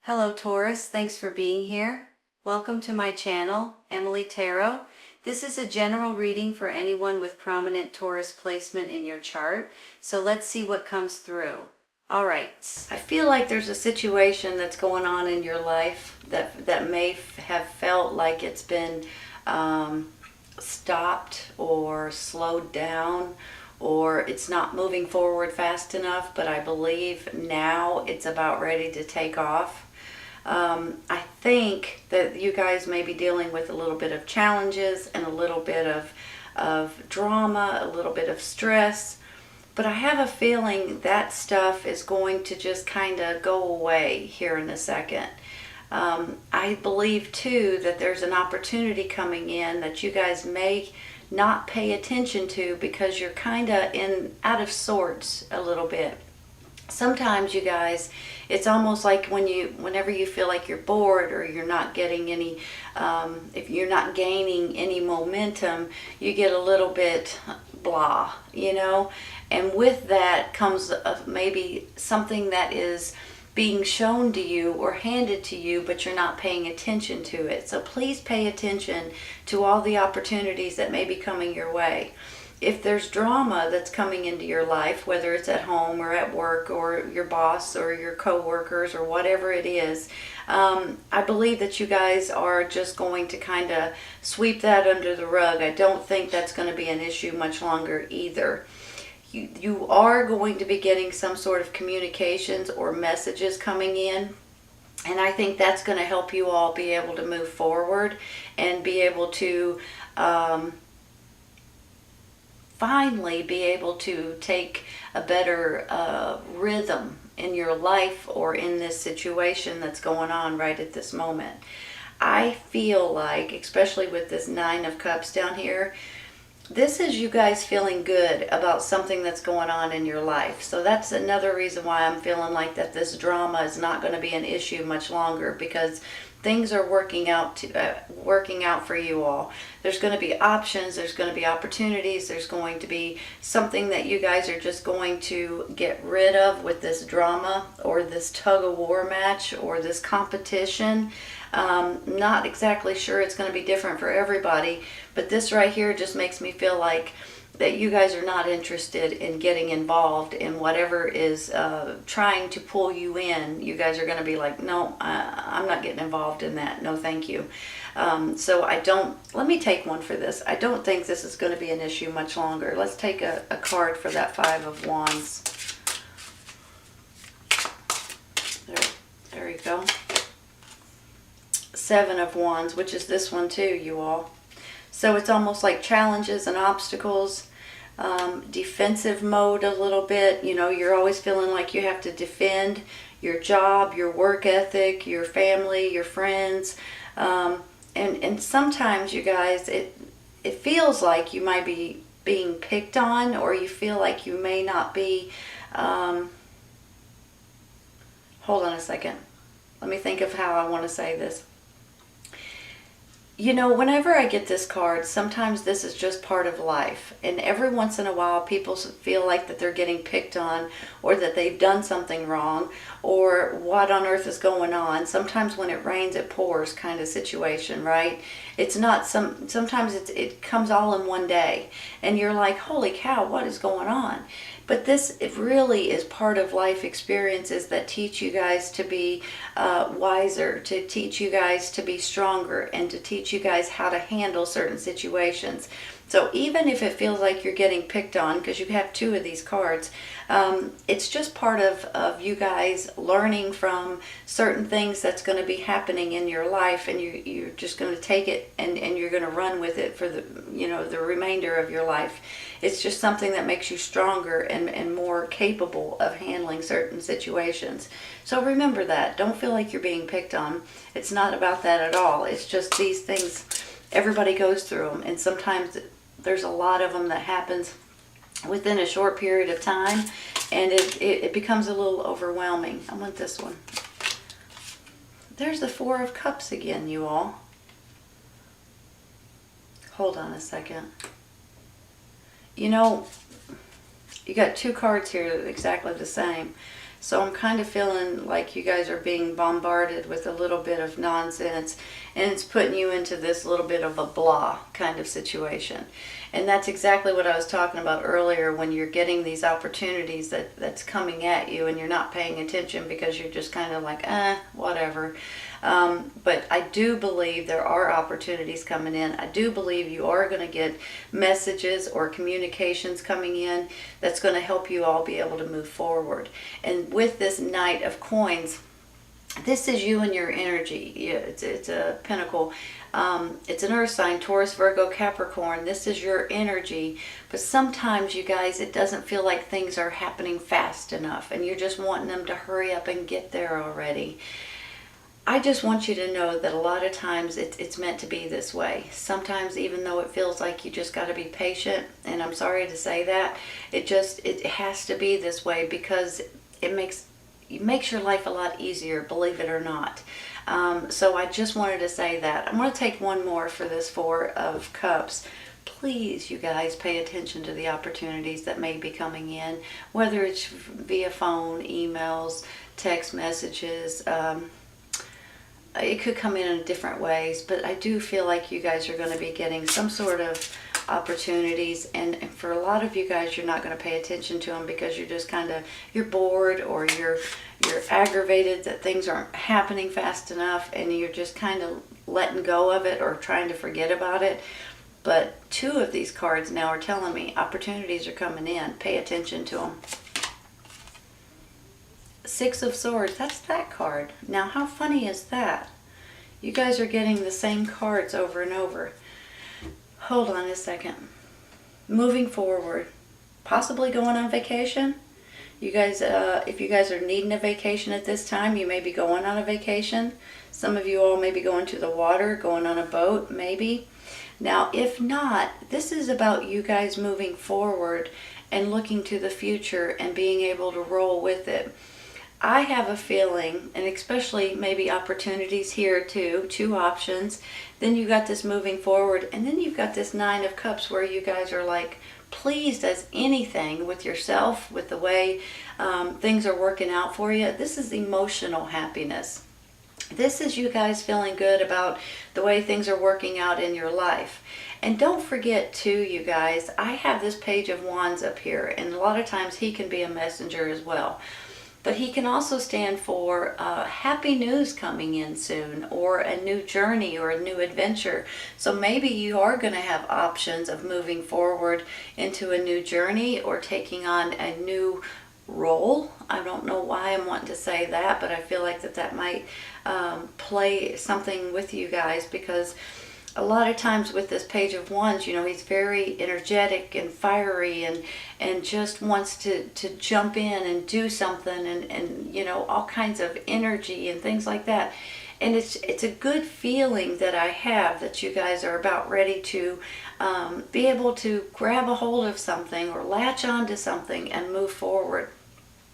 Hello Taurus, thanks for being here. Welcome to my channel, Emily Tarot. This is a general reading for anyone with prominent Taurus placement in your chart. So let's see what comes through. All right. I feel like there's a situation that's going on in your life that may have felt like it's been stopped or slowed down, or it's not moving forward fast enough, but I believe now it's about ready to take off. I think that you guys may be dealing with a little bit of challenges and a little bit of drama, a little bit of stress, but I have a feeling that stuff is going to just kind of go away here in a second. I believe too that there's an opportunity coming in that you guys may not pay attention to because you're kind of out of sorts a little bit. Sometimes you guys, it's almost like whenever you feel like you're bored or you're not getting any, if you're not gaining any momentum, you get a little bit blah, you know. And with that comes maybe something that is being shown to you or handed to you, but you're not paying attention to it. So please pay attention to all the opportunities that may be coming your way. If there's drama that's coming into your life, whether it's at home or at work or your boss or your co-workers or whatever it is, I believe that you guys are just going to kind of sweep that under the rug. I don't think that's going to be an issue much longer either. You are going to be getting some sort of communications or messages coming in, and I think that's going to help you all be able to move forward and be able to finally be able to take a better rhythm in your life or in this situation that's going on right at this moment. I feel like, especially with this Nine of Cups down here, this is you guys feeling good about something that's going on in your life. So that's another reason why I'm feeling like that this drama is not going to be an issue much longer, because things are working out for you all. There's going to be options, there's going to be opportunities, there's going to be something that you guys are just going to get rid of with this drama or this tug of war match or this competition. Not exactly sure, it's going to be different for everybody, but this right here just makes me feel like that you guys are not interested in getting involved in whatever is trying to pull you in. You guys are going to be like, no, I'm not getting involved in that. No, thank you. So let me take one for this. I don't think this is going to be an issue much longer. Let's take a card for that Five of Wands. There you go. Seven of Wands, which is this one too, you all. So it's almost like challenges and obstacles, defensive mode a little bit. You know, you're always feeling like you have to defend your job, your work ethic, your family, your friends. And sometimes, you guys, it feels like you might be being picked on, or you feel like you may not be. Hold on a second. Let me think of how I want to say this. You know, whenever I get this card, sometimes this is just part of life. And every once in a while, people feel like that they're getting picked on, or that they've done something wrong, or what on earth is going on. Sometimes when it rains, it pours kind of situation, right? It's not sometimes it comes all in one day. And you're like, holy cow, what is going on? But it really is part of life experiences that teach you guys to be wiser, to teach you guys to be stronger, and to teach you guys how to handle certain situations. So even if it feels like you're getting picked on, because you have two of these cards, it's just part of you guys learning from certain things that's going to be happening in your life, and you're just going to take it and you're going to run with it for the remainder of your life. It's just something that makes you stronger and more capable of handling certain situations. So remember that. Don't feel like you're being picked on. It's not about that at all. It's just these things, everybody goes through them, and sometimes there's a lot of them that happens within a short period of time, and it becomes a little overwhelming. I want this one. There's the Four of Cups again, you all. Hold on a second. You know, you got two cards here that are exactly the same. So I'm kind of feeling like you guys are being bombarded with a little bit of nonsense, and it's putting you into this little bit of a blah kind of situation. And that's exactly what I was talking about earlier, when you're getting these opportunities that's coming at you and you're not paying attention because you're just kind of like, whatever. But I do believe there are opportunities coming in. I do believe you are going to get messages or communications coming in that's going to help you all be able to move forward. And with this Knight of Coins, this is you and your energy. Yeah, it's a pentacle. It's an earth sign, Taurus, Virgo, Capricorn. This is your energy. But sometimes, you guys, it doesn't feel like things are happening fast enough, and you're just wanting them to hurry up and get there already. I just want you to know that a lot of times it's meant to be this way. Sometimes, even though it feels like you just got to be patient, and I'm sorry to say that, it has to be this way, because it makes your life a lot easier, believe it or not. So I just wanted to say that. I'm going to take one more for this Four of Cups. Please, you guys, pay attention to the opportunities that may be coming in, whether it's via phone, emails, text messages. It could come in different ways, but I do feel like you guys are going to be getting some sort of opportunities, and for a lot of you guys, you're not going to pay attention to them because you're just you're bored, or you're aggravated that things aren't happening fast enough, and you're just kind of letting go of it or trying to forget about it. But two of these cards now are telling me opportunities are coming in. Pay attention to them. Six of Swords, that's that card. Now, how funny is that? You guys are getting the same cards over and over. Hold on a second. Moving forward, possibly going on vacation. You guys, if you guys are needing a vacation at this time, you may be going on a vacation. Some of you all may be going to the water, going on a boat, maybe. Now, if not, this is about you guys moving forward and looking to the future and being able to roll with it. I have a feeling, and especially maybe opportunities here too, two options. Then you got this moving forward, and then you've got this Nine of Cups where you guys are like pleased as anything with yourself, with the way things are working out for you. This is emotional happiness. This is you guys feeling good about the way things are working out in your life. And don't forget too, you guys, I have this Page of Wands up here, and a lot of times he can be a messenger as well. But he can also stand for happy news coming in soon, or a new journey or a new adventure. So maybe you are going to have options of moving forward into a new journey or taking on a new role. I don't know why I'm wanting to say that, but I feel like that might play something with you guys, because a lot of times with this Page of Wands, you know, he's very energetic and fiery and just wants to jump in and do something, and you know, all kinds of energy and things like that. And it's a good feeling that I have that you guys are about ready to be able to grab a hold of something or latch onto something and move forward,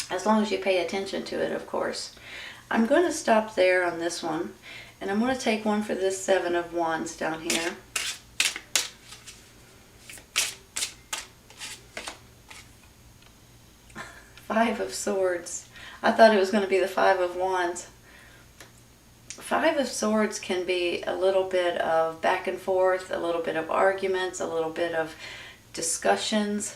as long as you pay attention to it, of course. I'm going to stop there on this one. And I'm going to take one for this Seven of Wands down here. Five of Swords. I thought it was going to be the Five of Wands. Five of Swords can be a little bit of back and forth, a little bit of arguments, a little bit of discussions.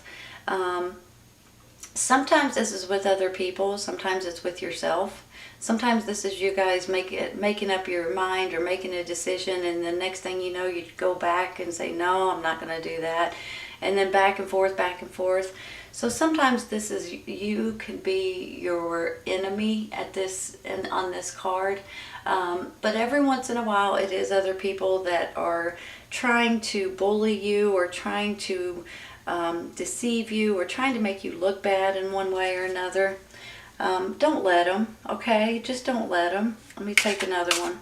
Sometimes this is with other people. Sometimes it's with yourself. Sometimes this is you guys making up your mind or making a decision, and the next thing you know, you go back and say, no, I'm not going to do that. And then back and forth, back and forth. So sometimes this is, you could be your enemy at this and on this card. But every once in a while, it is other people that are trying to bully you, or trying to deceive you, or trying to make you look bad in one way or another. Don't let them, okay? Just don't let them. Let me take another one.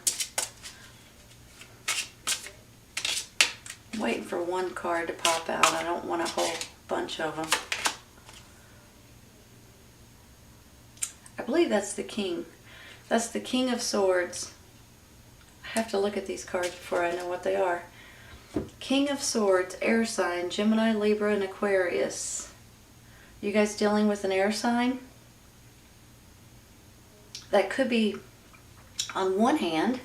I'm waiting for one card to pop out. I don't want a whole bunch of them. I believe that's the King. That's the King of Swords. I have to look at these cards before I know what they are. King of Swords, air sign, Gemini, Libra, and Aquarius. You guys dealing with an air sign? that could be, on one hand,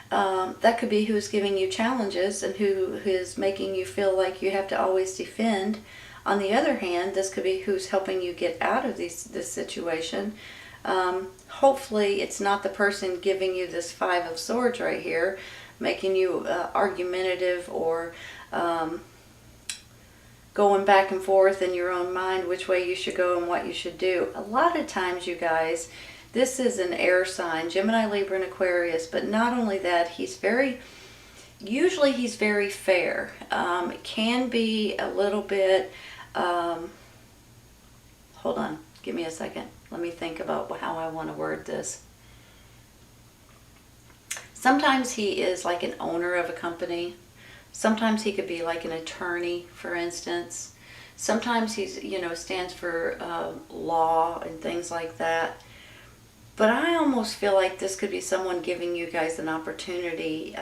that could be who's giving you challenges and who is making you feel like you have to always defend. On the other hand, this could be who's helping you get out of this situation. Hopefully it's not the person giving you this Five of Swords right here, making you argumentative or going back and forth in your own mind which way you should go and what you should do. A lot of times, you guys, this is an air sign, Gemini, Libra, and Aquarius, but not only that, usually he's very fair. It can be a little bit, hold on, give me a second. Let me think about how I want to word this. Sometimes he is like an owner of a company. Sometimes he could be like an attorney, for instance. Sometimes he's, stands for law and things like that. But I almost feel like this could be someone giving you guys an opportunity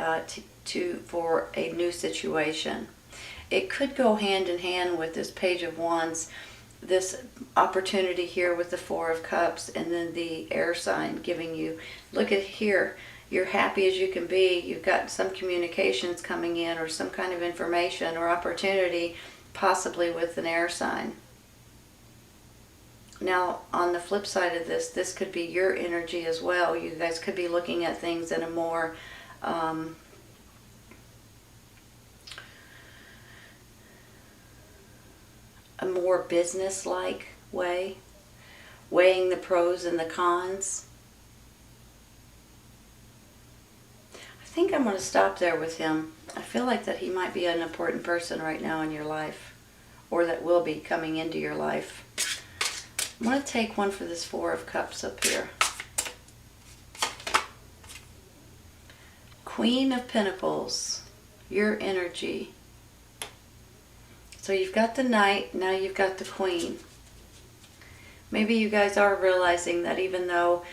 for a new situation. It could go hand in hand with this Page of Wands, this opportunity here with the Four of Cups, and then the air sign giving you, look at here, you're happy as you can be, you've got some communications coming in or some kind of information or opportunity, possibly with an air sign. Now, on the flip side of this, this could be your energy as well. You guys could be looking at things in a more business-like way, weighing the pros and the cons. I think I'm going to stop there with him. I feel like that he might be an important person right now in your life, or that will be coming into your life. I'm going to take one for this Four of Cups up here. Queen of Pentacles, your energy. So you've got the Knight, now you've got the Queen. Maybe you guys are realizing that even though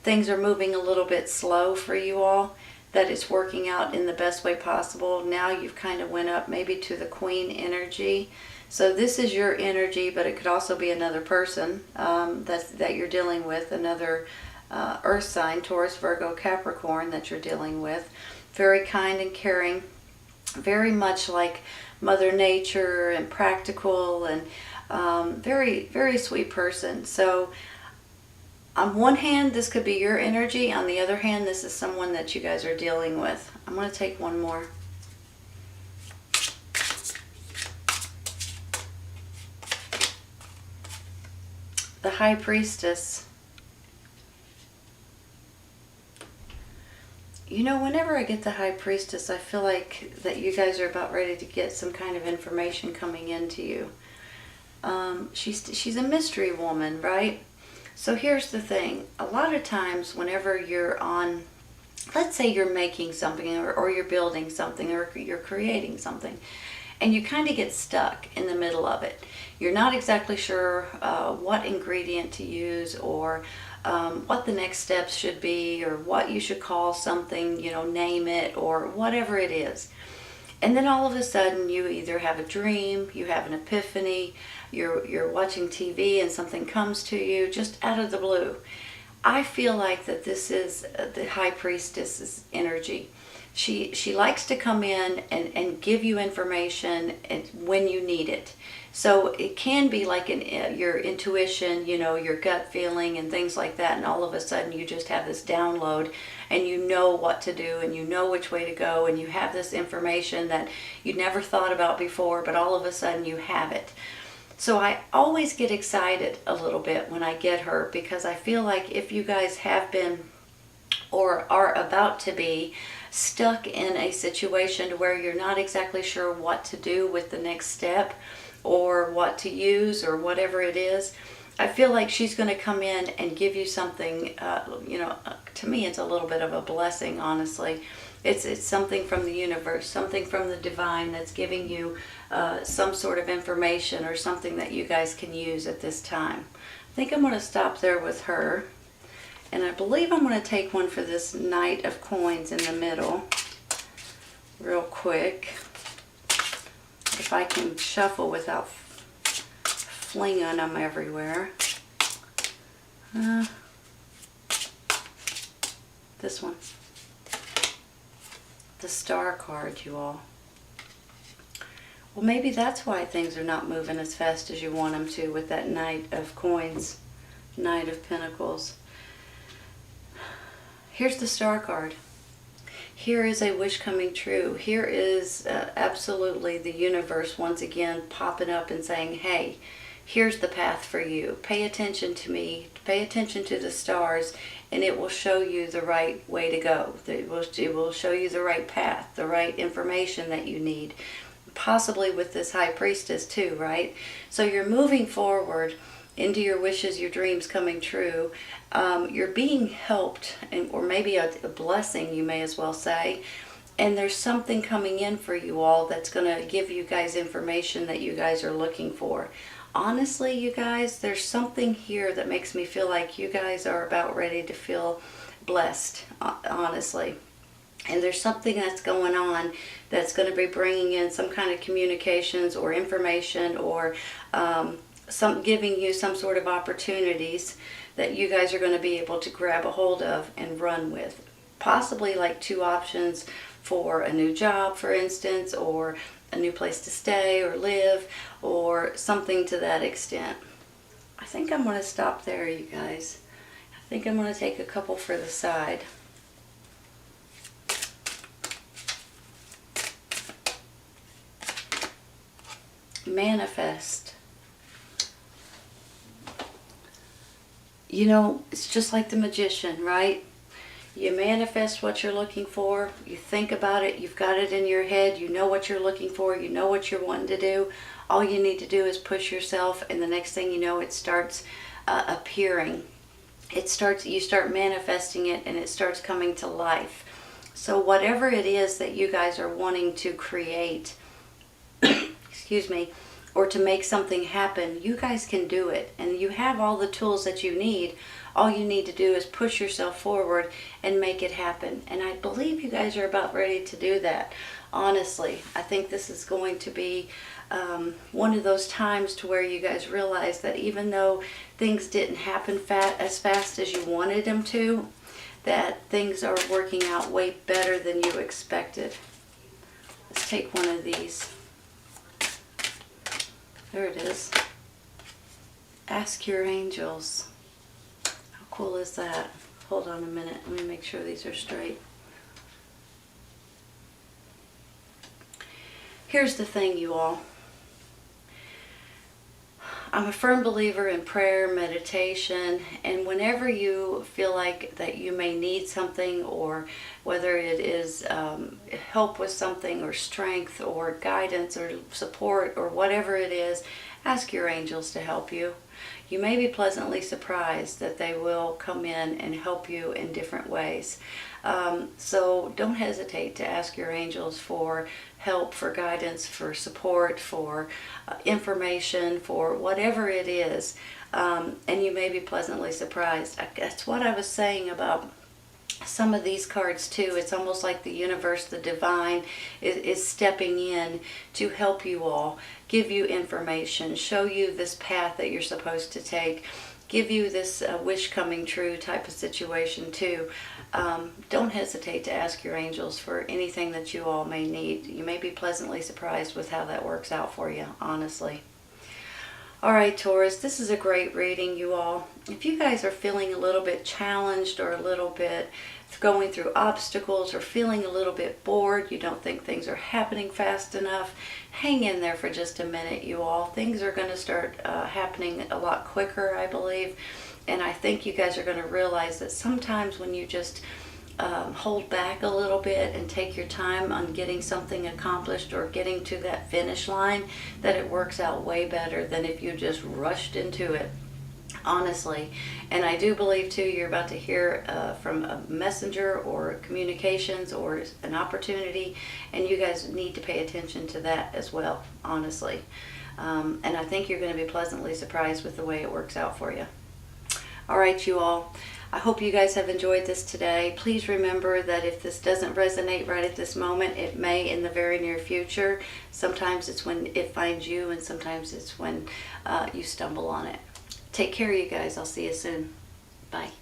things are moving a little bit slow for you all, that it's working out in the best way possible. Now you've kind of went up maybe to the Queen energy. So this is your energy, but it could also be another person that you're dealing with, another earth sign, Taurus, Virgo, Capricorn that you're dealing with. Very kind and caring, very much like Mother Nature and practical, and very, very sweet person. So on one hand, this could be your energy. On the other hand, this is someone that you guys are dealing with. I'm going to take one more. The High Priestess. Whenever I get the High Priestess, I feel like that you guys are about ready to get some kind of information coming into you. She's a mystery woman, right? So here's the thing. A lot of times whenever you're on, let's say you're making something or you're building something or you're creating something, and you kind of get stuck in the middle of it. You're not exactly sure what ingredient to use, or what the next steps should be, or what you should call something, name it, or whatever it is. And then all of a sudden you either have a dream, you have an epiphany, you're watching TV and something comes to you just out of the blue. I feel like that this is the High Priestess's energy. She likes to come in and give you information when you need it. So it can be like your intuition, your gut feeling and things like that, and all of a sudden you just have this download and you know what to do and you know which way to go, and you have this information that you never thought about before, but all of a sudden you have it. So I always get excited a little bit when I get her, because I feel like if you guys have been or are about to be stuck in a situation to where you're not exactly sure what to do with the next step or what to use or whatever it is, I feel like she's going to come in and give you something, to me it's a little bit of a blessing, honestly. It's something from the universe, something from the divine that's giving you some sort of information or something that you guys can use at this time. I think I'm going to stop there with her. And I believe I'm going to take one for this Knight of Coins in the middle real quick. If I can shuffle without flinging them everywhere. This one. The Star card, you all. Well, maybe that's why things are not moving as fast as you want them to with that Knight of Coins, Knight of Pentacles. Here's the Star card. Here is a wish coming true. Here is absolutely the universe once again popping up and saying, hey, here's the path for you. Pay attention to me. Pay attention to the stars, and it will show you the right way to go. It will show you the right path, the right information that you need. Possibly with this High Priestess too, right? So you're moving forward into your wishes, your dreams coming true. You're being helped, or maybe a blessing, you may as well say. And there's something coming in for you all that's going to give you guys information that you guys are looking for. Honestly, you guys, there's something here that makes me feel like you guys are about ready to feel blessed, honestly. And there's something that's going on that's going to be bringing in some kind of communications or information, or giving you some sort of opportunities that you guys are going to be able to grab a hold of and run with. Possibly like 2 options for a new job, for instance, or a new place to stay or live, or something to that extent. I think I'm going to stop there, you guys. I think I'm going to take a couple for the side. Manifest. You know, it's just like the magician, right? You manifest what you're looking for. You think about it. You've got it in your head. You know what you're looking for. You know what you're wanting to do. All you need to do is push yourself, and the next thing you know, it starts appearing. You start manifesting it, and it starts coming to life. So whatever it is that you guys are wanting to create, excuse me, or to make something happen, you guys can do it. And you have all the tools that you need. All you need to do is push yourself forward and make it happen. And I believe you guys are about ready to do that. Honestly, I think this is going to be one of those times to where you guys realize that even though things didn't happen as fast as you wanted them to, that things are working out way better than you expected. Let's take one of these. There it is. Ask your angels. How cool is that? Hold on a minute. Let me make sure these are straight. Here's the thing, you all. I'm a firm believer in prayer, meditation, and whenever you feel like that you may need something, or whether it is help with something, or strength, or guidance, or support, or whatever it is, ask your angels to help you. You may be pleasantly surprised that they will come in and help you in different ways. So don't hesitate to ask your angels for help, for guidance, for support, for information, for whatever it is. And you may be pleasantly surprised. That's what I was saying about some of these cards too. It's almost like the universe, the divine, is stepping in to help you all, give you information, show you this path that you're supposed to take, give you this wish coming true type of situation too. Don't hesitate to ask your angels for anything that you all may need. You may be pleasantly surprised with how that works out for you, honestly. All right, Taurus, this is a great reading, you all. If you guys are feeling a little bit challenged, or a little bit going through obstacles, or feeling a little bit bored, you don't think things are happening fast enough, hang in there for just a minute, you all. Things are going to start happening a lot quicker, I believe. And I think you guys are going to realize that sometimes when you just hold back a little bit and take your time on getting something accomplished, or getting to that finish line, that it works out way better than if you just rushed into it, honestly. And I do believe too, you're about to hear from a messenger, or communications, or an opportunity, and you guys need to pay attention to that as well, honestly. And I think you're going to be pleasantly surprised with the way it works out for you. All right, you all. I hope you guys have enjoyed this today. Please remember that if this doesn't resonate right at this moment, it may in the very near future. Sometimes it's when it finds you, and sometimes it's when you stumble on it. Take care, you guys. I'll see you soon. Bye.